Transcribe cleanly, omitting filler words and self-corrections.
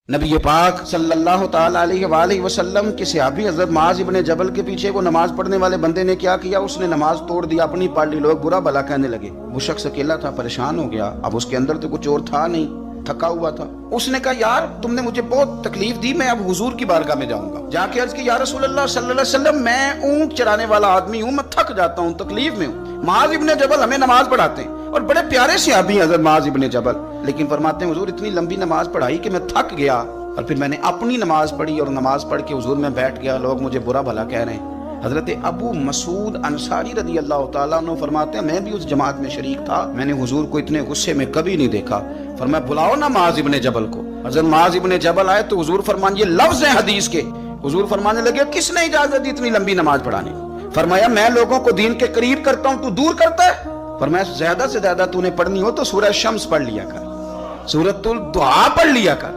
नबी पाक सल्लल्लाहु ताला अलैहि वसल्लम के सहाबी हजरत मुआज़ इब्ने जबल के पीछे वो नमाज पढ़ने वाले बंदे ने क्या किया, उसने नमाज तोड़ दिया, अपनी पढ़ ली, लोग बुरा भला कहने लगे। वो शख्स अकेला था, परेशान हो गया। अब उसके अंदर तो कुछ और था नहीं, थका हुआ था। उसने कहा, यार तुमने मुझे बहुत तकलीफ दी, मैं अब हुजूर की बारगाह में जाऊंगा। जाके अर्ज की, या रसूलल्लाह सल्लल्लाहु अलैहि वसल्लम, मैं ऊंट चराने वाला आदमी हूँ, मैं थक जाता हूँ, तकलीफ में हूँ। मुआज़ इब्ने जबल हमें नमाज पढ़ाते हैं और बड़े प्यारे सहाबी हजरत मुआज़ इब्ने जबल, लेकिन फरमाते हैं हुजूर इतनी लंबी नमाज पढ़ाई कि मैं थक गया और फिर मैंने अपनी नमाज पढ़ी और नमाज पढ़ के हुजूर में बैठ गया, लोग मुझे बुरा भला कह रहे हैं। हजरत अबू मसूद अंसारी रदी अल्लाह तआला अन्हु फरमाते हैं, मैं भी उस जमात में शरीक था, मैंने हुजूर को इतने गुस्से में कभी नहीं देखा। फरमाया, बुलाओ ना मुआज़ इब्ने जबल को। हजरत मुआज़ इब्ने जबल आए तो हुजूर फरमान, ये लफ्ज है हदीस के। हुजूर फरमाने लगे, किसने इजाजत दी इतनी लंबी नमाज पढ़ाने? फरमाया, मैं लोगों को दीन के करीब करता हूँ, तू दूर करता है। फरमाया, ज्यादा से ज्यादा तूने पढ़नी हो तो सूरह शम्स पढ़ लिया कर, सूरतुल दुहा पढ़ लिया कर।